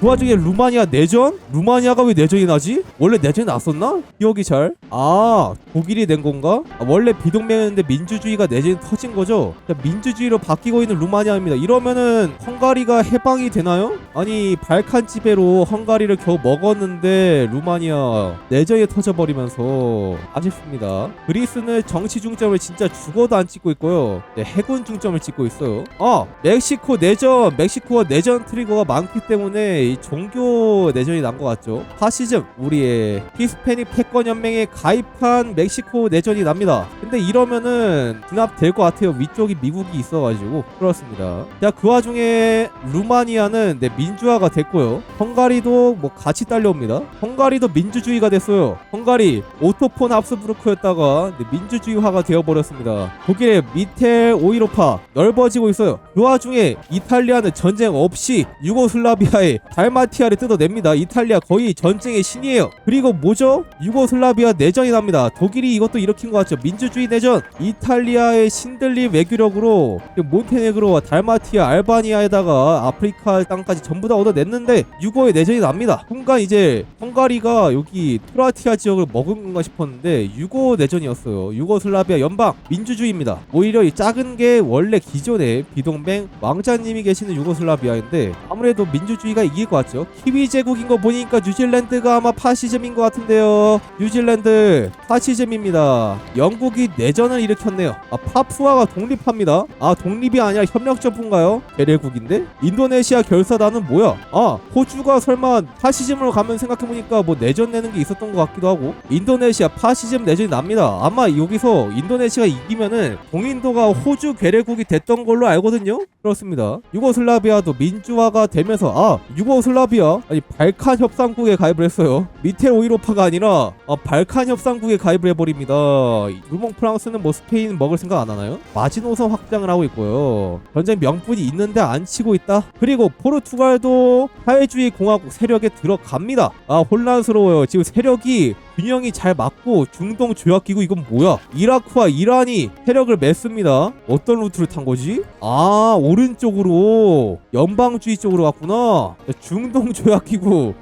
그 와중에 루마니아 내전? 루마니아가 왜 내전이 나지? 원래 내전이 났었나? 기억이 잘. 독일이 낸 건가? 원래 비동맹이었는데 민주주의가 내전이 터진 거죠. 민주주의로 바뀌고 있는 루마니아입니다. 이러면은 헝가리가 해방이 되나요? 아니 발칸 지배로 헝가리를 겨우 먹었는데 루마니아 내전이 터져버리면서 아쉽습니다. 그리스는 정치 중점을 진짜 죽어도 안 찍고 있고요. 해군 중점을 찍고 있어요. 멕시코 내전, 멕시코가 내전 트리거가 많기 때문에 이 종교 내전이 난 것 같죠. 파시즘, 우리의 히스패닉 패권 연맹에 가입한 멕시코 내전이 납니다. 근데 이러면은 진압될 것 같아요. 위쪽이 미국이 있어가지고. 그렇습니다. 자, 그 와중에 루마니아는 민주화가 됐고요. 헝가리도 뭐 같이 딸려옵니다. 헝가리도 민주주의가 됐어요. 헝가리 오토폰 합스부르크였다가 민주주의화가 되어버렸습니다. 독일의 미텔 오이로파 넓어지고 있어요. 그 와중에 이탈리아는 전쟁 없이 유고슬라비아의 달마티아를 뜯어냅니다. 이탈리아 거의 전쟁의 신이에요. 그리고 뭐죠? 유고슬라비아 내전이 납니다. 독일이 이것도 일으킨 것 같죠. 민주주의 내전. 이탈리아의 신들린 외교력으로 몬테네그로와 달마티아, 알바니아에다가 아프리카 땅까지 전부 다 얻어냈는데 유고의 내전이 납니다. 순간 이제 헝가리가 여기 투라티아 지역을 먹은 건가 싶었는데 유고 내전이었어요. 유고슬라비아 연방 민주주의입니다. 오히려 이 작은 게 원래 기존의 비동맹 왕자님이 계시는 유고슬라비아인데 아무래도 민주주의가 이길 것 같죠. 키위 제국인 거 보니까 뉴질랜드가 아마 파시즘인 것 같은데요. 뉴질랜드 파시즘입니다. 영국이 내전을 일으켰네요. 파푸아가 독립합니다. 독립이 아니라 협력정부인가요? 괴뢰국인데? 인도네시아 결사단은 뭐야? 호주가 설마 파시즘으로 가면 생각해보니까 뭐 내전 내는 게 있었던 것 같기도 하고. 인도네시아 파시즘 내전이 납니다. 아마 여기서 인도네시아가 이기면은 동인도가 호주 괴뢰국이 됐던 걸로 알거든요. 그렇습니다. 유고슬라비아도 민주화가 되면서 유고슬라비아 발칸 협상국에 가입을 했어요. 미텔 오이로파가 아니라 발칸 협상국에 가입을 해버립니다. 루몽 프랑스는 뭐 스페인 먹을 생각 안 하나요? 마지노선 확장을 하고 있고요. 전쟁 명분이 있는데 안 치고 있다. 그리고 포르투갈도 사회주의 공화국 세력에 들어갑니다. 혼란스러워요. 지금 세력이 균형이 잘 맞고 중동 조약기구 이건 뭐야? 이라크와 이란이 세력을 맺습니다. 어떤 루트를 탄 거지? 오른쪽으로 연방주의 쪽으로 갔구나. 중동 조약기구.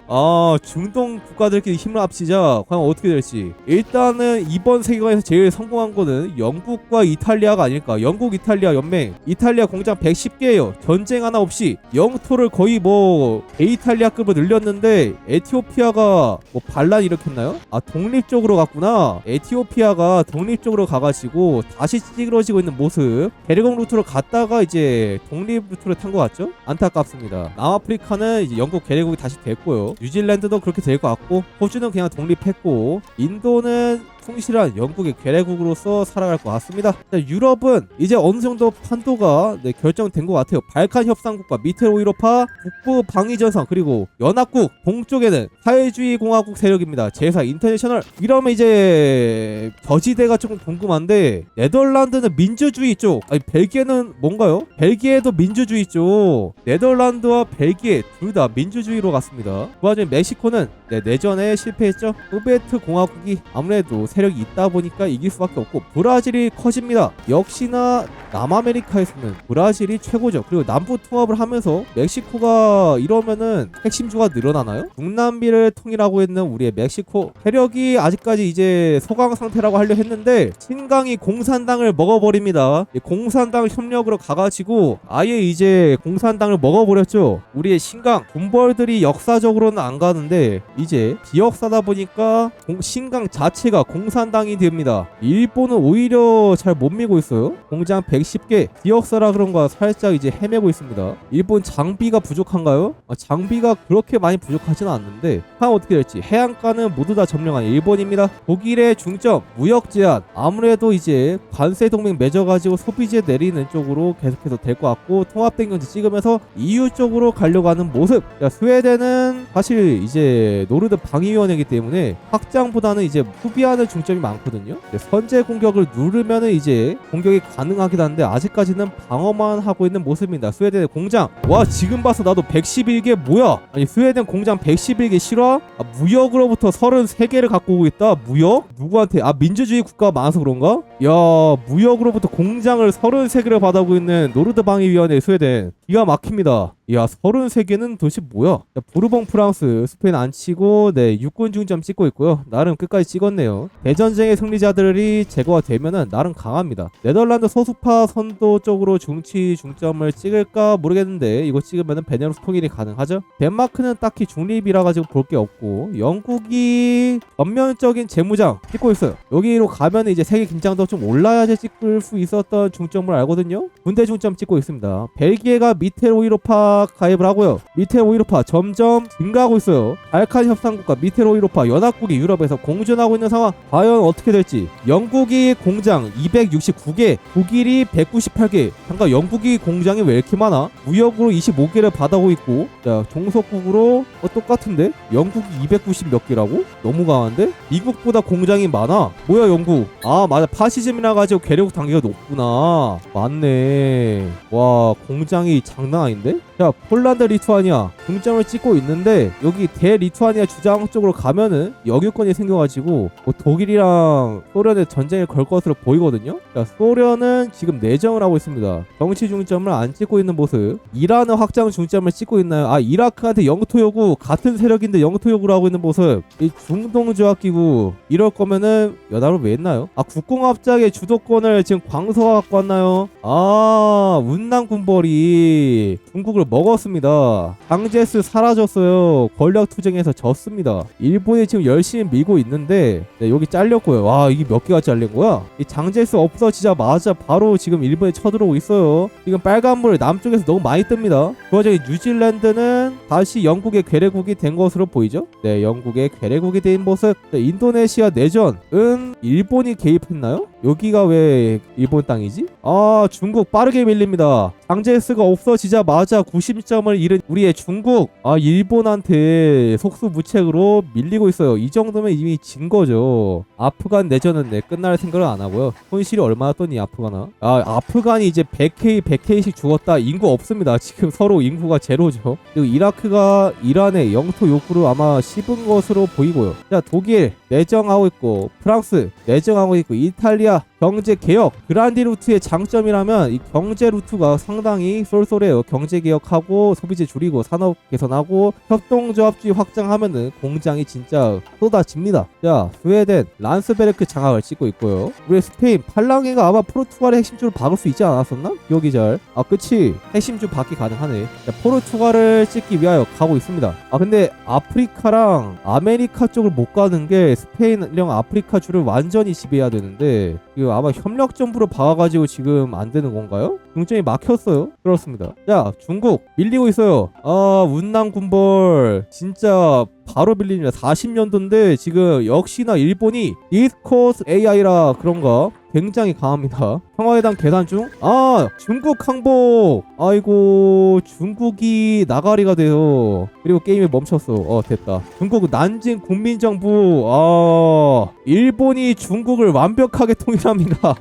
중동 국가들끼리 힘을 합치자. 과연 어떻게 될지. 일단은 이번 세계관에서 제일 성공한 거는 영국과 이탈리아가 아닐까. 영국 이탈리아 연맹. 이탈리아 공장 110개예요. 전쟁 하나 없이 영토를 거의 뭐 이탈리아급으로 늘렸는데 에티오피아가 뭐 반란 일으켰나요? 독립적으로 갔구나. 에티오피아가 독립적으로 가가지고 다시 찌그러지고 있는 모습. 베르공 루트로 갔다가 이제 독립 루트를 탄 것 같죠? 안타깝습니다. 남아프리카는 이제 영국 괴뢰국이 다시 됐고요. 뉴질랜드도 그렇게 될 것 같고, 호주는 그냥 독립했고, 인도는 충실한 영국의 괴뢰국으로서 살아갈 것 같습니다. 자, 유럽은 이제 어느 정도 판도가 결정된 것 같아요. 발칸 협상국과 미텔 오이로파, 북부 방위전선, 그리고 연합국 동쪽에는 사회주의 공화국 세력입니다. 제4 인터내셔널. 이러면 이제 저지대가 조금 궁금한데, 네덜란드는 민주주의 쪽. 벨기에는 뭔가요? 벨기에도 민주주의 쪽. 네덜란드와 벨기에 둘 다 민주주의로 갔습니다. 그 와중에 멕시코는 내전에 실패했죠. 소비에트 공화국이 아무래도 세력이 있다 보니까 이길 수밖에 없고, 브라질이 커집니다. 역시나 남아메리카에서는 브라질이 최고죠. 그리고 남북 통합을 하면서 멕시코가 이러면은 핵심주가 늘어나나요? 중남미를 통일하고 있는 우리의 멕시코 세력이 아직까지 이제 소강 상태라고 하려 했는데 신강이 공산당을 먹어버립니다. 공산당 협력으로 가가지고 아예 이제 공산당을 먹어버렸죠. 우리의 신강 군벌들이 역사적으로는 안 가는데 이제 비역사다 보니까 신강 자체가 공산당이 됩니다. 일본은 오히려 잘 못 밀고 있어요. 공장 110개. 지역사라 그런가 살짝 이제 헤매고 있습니다. 일본 장비가 부족한가요? 장비가 그렇게 많이 부족하지는 않는데 어떻게 될지. 해안가는 모두 다 점령한 일본입니다. 독일의 중점 무역 제한. 아무래도 이제 관세 동맹 맺어가지고 소비재 내리는 쪽으로 계속해서 될 것 같고, 통합된 경제 찍으면서 EU 쪽으로 가려고 하는 모습. 스웨덴은 사실 이제 노르드 방위위원회이기 때문에 확장보다는 이제 수비하는 중점이 많거든요. 선제 공격을 누르면은 이제 공격이 가능하긴 한데 아직까지는 방어만 하고 있는 모습입니다. 스웨덴의 공장. 와, 지금 봐서 나도 111개 뭐야? 아니 스웨덴 공장 111개 실화? 무역으로부터 33개를 갖고 오고 있다. 무역? 누구한테? 민주주의 국가가 많아서 그런가? 야, 무역으로부터 공장을 33개를 받아오고 있는 노르드 방위위원회 스웨덴. 기가 막힙니다. 이야 33개는 도대체 뭐야? 자, 부르봉 프랑스 스페인 안 치고 네 육군 중점 찍고 있고요. 나름 끝까지 찍었네요. 대전쟁의 승리자들이 제거가 되면은 나름 강합니다. 네덜란드 소수파 선도 쪽으로 중치 중점을 찍을까 모르겠는데 이거 찍으면은 베네룩스 통일이 가능하죠. 덴마크는 딱히 중립이라 가지고 볼 게 없고 영국이 전면적인 재무장 찍고 있어요. 여기로 가면은 이제 세계 긴장도 좀 올라야지 찍을 수 있었던 중점을 알거든요. 군대 중점 찍고 있습니다. 벨기에가 미테로 유로파 가입을 하고요. 미테로 유로파 점점 증가하고 있어요. 발칸 협상국과 미테로 유로파 연합국이 유럽에서 공존하고 있는 상황. 과연 어떻게 될지. 영국이 공장 269개, 독일이 198개. 잠깐 영국이 공장이 왜 이렇게 많아? 무역으로 25개를 받아오고 있고, 자 종속국으로 똑같은데? 영국이 290 몇 개라고? 너무 강한데? 미국보다 공장이 많아. 뭐야 영국? 아 맞아, 파시즘이라 가지고 괴력 단계가 높구나. 맞네. 와 공장이 장난 아닌데? 자 폴란드 리투아니아 중점을 찍고 있는데 여기 대리투아니아 주장 쪽으로 가면은 영유권이 생겨가지고 뭐 독일이랑 소련의 전쟁을 걸 것으로 보이거든요. 자 소련은 지금 내정을 하고 있습니다. 정치 중점을 안 찍고 있는 모습. 이란은 확장 중점을 찍고 있나요? 아 이라크한테 영토 요구, 같은 세력인데 영토 요구를 하고 있는 모습. 이 중동조약기구 이럴 거면은 연합을 왜 했나요? 아 국공합작의 주도권을 지금 광서가 갖고 왔나요? 아 운남군벌이 중국을 먹었습니다. 장제스 사라졌어요. 권력투쟁에서 졌습니다. 일본이 지금 열심히 밀고 있는데 네, 여기 잘렸고요. 와 이게 몇 개가 잘린 거야? 이 장제스 없어지자마자 바로 지금 일본에 쳐들어오고 있어요. 지금 빨간불 남쪽에서 너무 많이 뜹니다. 그 와중에 뉴질랜드는 다시 영국의 괴뢰국이 된 것으로 보이죠? 네 영국의 괴뢰국이 된 모습. 네, 인도네시아 내전은 일본이 개입했나요? 여기가 왜 일본 땅이지? 아 중국 빠르게 밀립니다. 장제스가 없어지자마자 90점을 잃은 우리의 중국. 아 일본한테 속수무책으로 밀리고 있어요. 이 정도면 이미 진 거죠. 아프간 내전은 네, 끝날 생각을 안 하고요. 손실이 얼마나 떴니 아프간아? 아 아프간이 이제 100K씩 죽었다. 인구 없습니다. 지금 서로 인구가 제로죠. 그리고 이라크가 이란의 영토 욕구를 아마 씹은 것으로 보이고요. 자 독일 내정하고 있고, 프랑스 내정하고 있고, 이탈리아 경제 개혁. 그란디 루트의 장점이라면 이 경제 루트가 상당히 쏠쏠해요. 경제 개혁하고 소비재 줄이고 산업 개선하고 협동조합주의 확장하면은 공장이 진짜 쏟아집니다. 자 스웨덴 란스베르크 장악을 찍고 있고요. 우리 스페인 팔랑이가 아마 포르투갈의 핵심주를 박을 수 있지 않았었나? 기억이 잘. 아 그치, 핵심주 박기 가능하네. 자, 포르투갈을 찍기 위하여 가고 있습니다. 아 근데 아프리카랑 아메리카 쪽을 못 가는 게 스페인령 아프리카 주를 완전히 지배해야 되는데 이거 아마 협력정부로 박아가지고 지금 안 되는 건가요? 중점이 막혔어요. 그렇습니다. 자 중국 밀리고 있어요. 아 운남군벌 진짜 바로 밀립니다. 40년도인데 지금 역시나 일본이 디스코스 AI라 그런가 굉장히 강합니다. 평화회담 계산 중. 아 중국 항복. 아이고 중국이 나가리가 돼요. 그리고 게임이 멈췄어. 됐다. 중국 난징 국민정부. 아 일본이 중국을 완벽하게 통일합니다.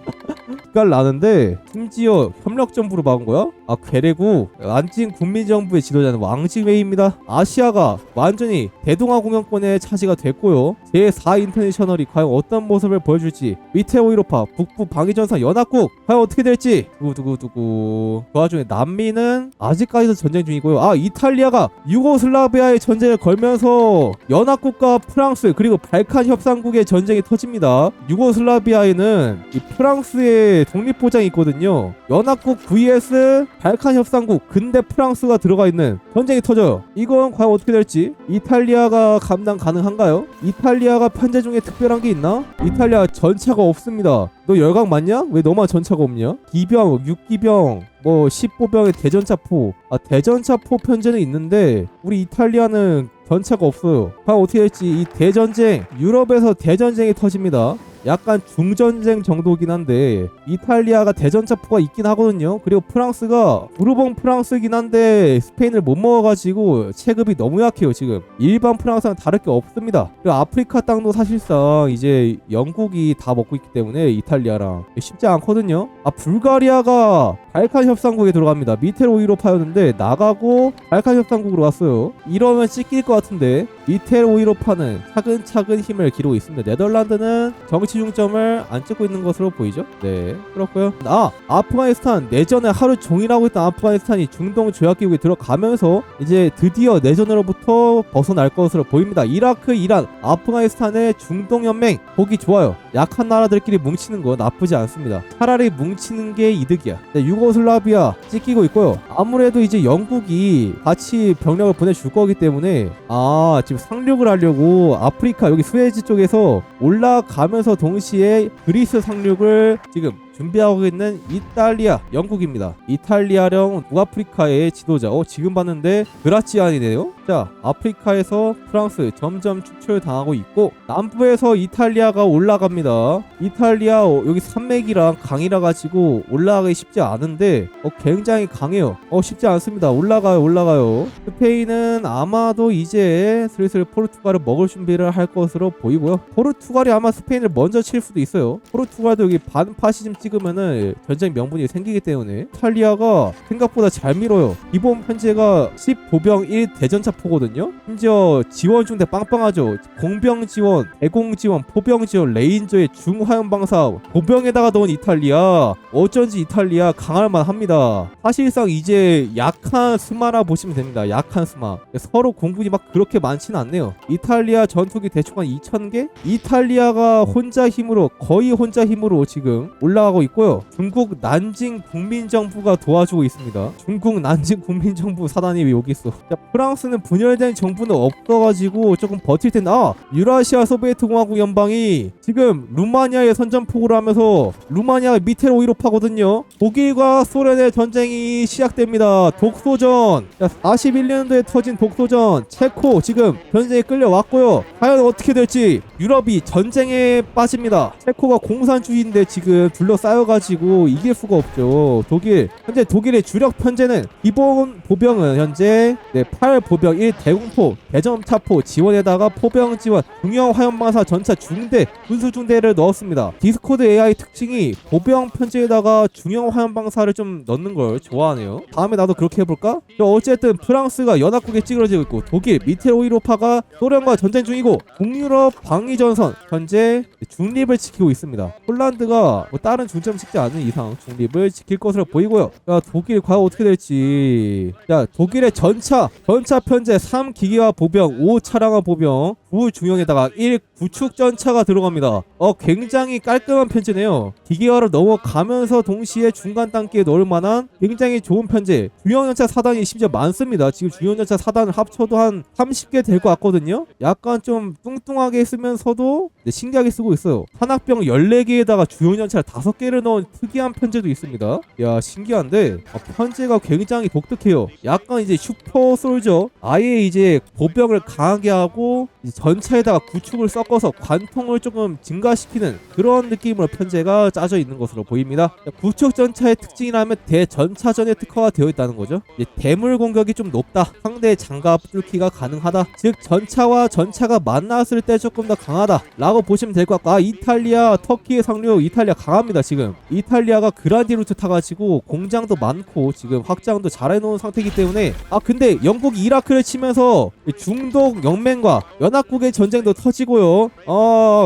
기깔 나는데 심지어 협력정부로 박은 거야? 아 괴뢰국 난징 국민정부의 지도자는 왕징웨이입니다. 아시아가 완전히 대동아 공영권의 차지가 됐고요. 제4 인터내셔널이 과연 어떤 모습을 보여줄지. 미테오 유로파 북부 방위전사 연합국 과연 어떻게 될지. 두구두구두구. 그 와중에 남미는 아직까지도 전쟁 중이고요. 아 이탈리아가 유고슬라비아의 전쟁을 걸면서 연합국과 프랑스 그리고 발칸 협상국의 전쟁이 터집니다. 유고슬라비아에는 이 프랑스의 독립보장이 있거든요. 연합국 vs 발칸 협상국 근대 프랑스가 들어가 있는 전쟁이 터져요. 이건 과연 어떻게 될지. 이탈리아가 감당 가능한가요? 이탈리아가 편제 중에 특별한 게 있나? 이탈리아 전차가 없습니다. 너 열강 맞냐? 왜 너만 전차가 없냐? 기병, 육기병, 뭐 10보병의 대전차포. 아 대전차포 편제는 있는데 우리 이탈리아는 전차가 없어요. 과연 어떻게 될지. 이 대전쟁, 유럽에서 대전쟁이 터집니다. 약간 중전쟁 정도긴 한데 이탈리아가 대전차포가 있긴 하거든요. 그리고 프랑스가 부르봉 프랑스긴 한데 스페인을 못 먹어가지고 체급이 너무 약해요. 지금 일반 프랑스랑 다를 게 없습니다. 그리고 아프리카 땅도 사실상 이제 영국이 다 먹고 있기 때문에 이탈리아랑 쉽지 않거든요. 아 불가리아가 발칸 협상국에 들어갑니다. 미테로 515파였는데 나가고 발칸 협상국으로 왔어요. 이러면 찍힐 것 같은데 미테로 515파는 차근차근 힘을 기르고 있습니다. 네덜란드는 정치 중점을 안 찍고 있는 것으로 보이죠. 네, 그렇고요. 아프가니스탄 내전에 하루 종일 하고 있던 아프가니스탄이 중동 조약기구에 들어가면서 이제 드디어 내전으로부터 벗어날 것으로 보입니다. 이라크, 이란, 아프가니스탄의 중동연맹 보기 좋아요. 약한 나라들끼리 뭉치는 거 나쁘지 않습니다. 차라리 뭉치는 게 이득이야. 네, 유고슬라비아 찍히고 있고요. 아무래도 이제 영국이 같이 병력을 보내줄 거기 때문에 지금 상륙을 하려고 아프리카 여기 스웨즈 쪽에서 올라가면서 동시에 그리스 상륙을 지금 준비하고 있는 이탈리아, 영국입니다. 이탈리아령 북아프리카의 지도자. 지금 봤는데 그라치안이네요. 자, 아프리카에서 프랑스 점점 축출당하고 있고 남부에서 이탈리아가 올라갑니다. 이탈리아 여기 산맥이랑 강이라 가지고 올라가기 쉽지 않은데 굉장히 강해요. 쉽지 않습니다. 올라가요. 스페인은 아마도 이제 슬슬 포르투갈을 먹을 준비를 할 것으로 보이고요. 포르투갈이 아마 스페인을 먼저 칠 수도 있어요. 포르투갈도 여기 반파시즘 찍으면은 전쟁 명분이 생기기 때문에 이탈리아가 생각보다 잘 밀어요. 기본 편제가 10보병 1대전차포거든요. 심지어 지원 중대 빵빵하죠. 공병 지원, 대공 지원, 포병 지원, 레인저의 중화염 방사, 보병에다가 넣은 이탈리아. 어쩐지 이탈리아 강할만 합니다. 사실상 이제 약한 스마라 보시면 됩니다. 약한 스마. 서로 공군이 막 그렇게 많지는 않네요. 이탈리아 전투기 대충 한 2,000개? 이탈리아가 거의 혼자 힘으로 지금 올라가고 있고요. 중국 난징 국민정부가 도와주고 있습니다. 중국 난징 국민정부 사단이 왜 여기 있어? 자, 프랑스는 분열된 정부는 없어가지고 조금 버틸 텐데 유라시아 소비에트 공화국 연방이 지금 루마니아에 선전포고를 하면서 루마니아가 미테로 515파거든요. 독일과 소련의 전쟁이 시작됩니다. 독소전. 자, 41년도에 터진 독소전. 체코 지금 전쟁에 끌려왔고요. 과연 어떻게 될지 유럽이 전쟁에 빠집니다. 체코가 공산주의인데 지금 둘러싸여가지고 이길 수가 없죠. 현재 독일의 주력 편제는 기본 보병은 현재 8보병 1대공포 대전차포 지원에다가 포병 지원 중형 화염방사 전차 중대 군수중대를 넣었습니다. 디스코드 AI 특징이 보병 편제에다가 중형 화염방사를 좀 넣는 걸 좋아하네요. 다음에 나도 그렇게 해볼까? 어쨌든 프랑스가 연합국에 찌그러지고 있고 독일 미테로 515파가 소련과 전쟁 중이고 북유럽 방위전선 현재 중립을 지키고 있습니다. 폴란드가 다른 중점 찍지 않은 이상 중립을 지킬 것으로 보이고요. 자, 독일 과연 어떻게 될지. 자, 독일의 전차 편제 3기계화 보병 5차량화 보병 9중형에다가 1구축 전차가 들어갑니다. 굉장히 깔끔한 편제네요. 기계화를 넘어가면서 동시에 중간 단계에 넣을 만한 굉장히 좋은 편제. 중형 전차 사단이 심지어 많습니다. 지금 중형 전차 사단을 합쳐도 한 30개 될 것 같거든요. 약간 좀 뚱뚱하게 쓰면서도 신기하게 쓰고 있어요. 산악병 14개에다가 중형 전차를 5개를 넣은 특이한 편제도 있습니다. 야, 신기한데 편제가 굉장히 독특해요. 약간 이제 슈퍼 솔저, 아예 이제 보병을 강하게 하고 전차에다가 구축을 섞어서 관통을 조금 증가시키는 그런 느낌으로 편제가 짜져 있는 것으로 보입니다. 구축 전차의 특징이라면 대전차전의 특화가 되어 있다는 거죠. 대물 공격이 좀 높다. 상대의 장갑 뚫기가 가능하다. 즉 전차와 전차가 만났을 때 조금 더 강하다 라고 보시면 될 것 같고, 이탈리아 터키의 상륙, 이탈리아 강합니다. 지금 이탈리아가 그라디 루트 타가지고 공장도 많고 지금 확장도 잘 해놓은 상태이기 때문에 근데 영국이 이라크를 치면서 중동 연맹과 연합국의 전쟁도 터지고요.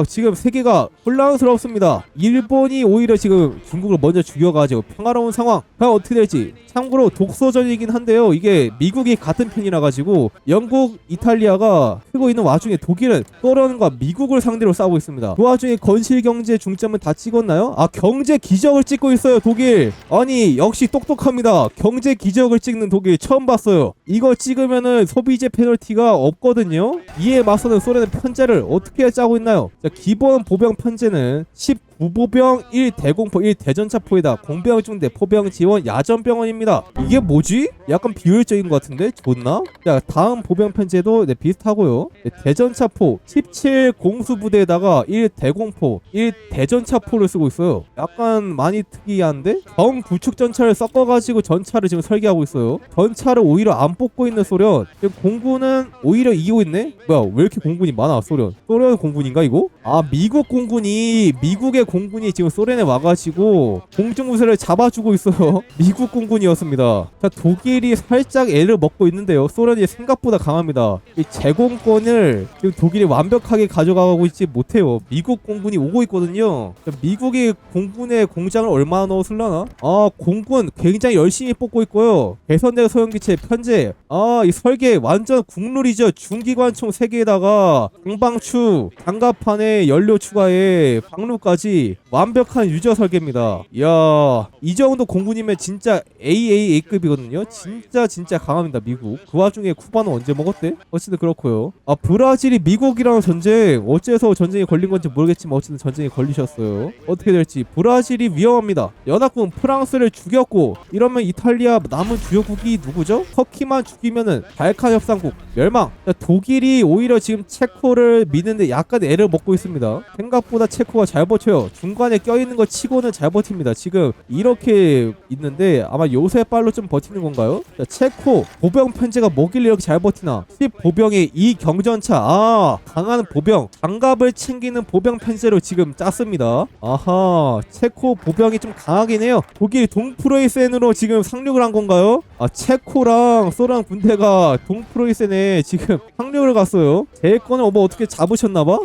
지금 세계가 혼란스럽습니다. 일본이 오히려 지금 중국을 먼저 죽여가지고 평화로운 상황. 과연 어떻게 될지. 참고로 독소전이긴 한데요. 이게 미국이 같은 편이라 가지고 영국, 이탈리아가 크고 있는 와중에 독일은 소련과 미국을 상대로 싸우고 있습니다. 그 와중에 건실 경제 중점을 다 찍었나요? 경제 기적을 찍고 있어요. 독일. 아니 역시 똑똑합니다. 경제 기적을 찍는 독일 처음 봤어요. 이거 찍으면은 소비재 페널티가 없거든요. 이에 맞서는 소련의 편제를 어떻게 짜고 있나요? 자, 기본 보병 편제는 19보병 1대공포 1대전차포에다 공병 중대 포병 지원 야전병원입니다. 이게 뭐지? 약간 비효율적인 것 같은데? 좋나? 자, 다음 보병 편제도 비슷하고요. 대전차포 17 공수부대에다가 1대공포 1대전차포를 쓰고 있어요. 약간 많이 특이한데? 구축 전차를 섞어가지고 전차를 지금 설계하고 있어요. 전차를 오히려 안 뽑고 있는 소련. 공군은 오히려 이기고 있네? 뭐야, 왜 이렇게 공군이 많아 소련? 소련 공군인가 이거? 미국 공군이 미국의 공군이 지금 소련에 와가지고 공중무쇠를 잡아주고 있어요. 미국 공군이었습니다. 자, 독일이 살짝 애를 먹고 있는데요. 소련이 생각보다 강합니다. 이 제공권을 지금 독일이 완벽하게 가져가고 있지 못해요. 미국 공군이 오고 있거든요. 자, 미국이 공군의 공장을 얼마나 넣었을라나? 아, 공군 굉장히 열심히 뽑고 있고요. 개선된 소형기체 편제. 아, 이 설계 완전 국룰이죠. 중기관총 3개에다가 방방추, 장갑판에 연료 추가에 방루까지 완벽한 유저 설계입니다. 이야, 이 정도 공군이면 진짜 AAA급이거든요. 진짜 강합니다, 미국. 그 와중에 쿠바는 언제 먹었대? 어쨌든 그렇고요. 아, 브라질이 미국이랑 전쟁, 어째서 전쟁이 걸린 건지 모르겠지만 어쨌든 전쟁이 걸리셨어요. 어떻게 될지. 브라질이 위험합니다. 연합군 프랑스를 죽였고, 이러면 이탈리아 남은 주요국이 누구죠? 터키만 죽이면은 발칸 협상국 멸망. 자, 독일이 오히려 지금 체코를 미는데 약간 애를 먹고 있습니다. 생각보다 체코가 잘 버텨요. 중간에 껴있는 거 치고는 잘 버팁니다. 지금 이렇게 있는데 아마 요새 빨로 좀 버티는 건가요? 자, 체코 보병 편제가 뭐길래 이렇게 잘 버티나? 10보병의 이 경전차. 아, 강한 보병, 장갑을 챙기는 보병 편제로 지금 짰습니다. 아하, 체코 보병이 좀 강하긴 해요. 독일이 동프로이센으로 지금 상륙을 한 건가요? 아, 체코랑 소련 군대가 동프로이센에 지금 상륙을 갔어요. 제 거는 뭐 어떻게 잡으셨나봐?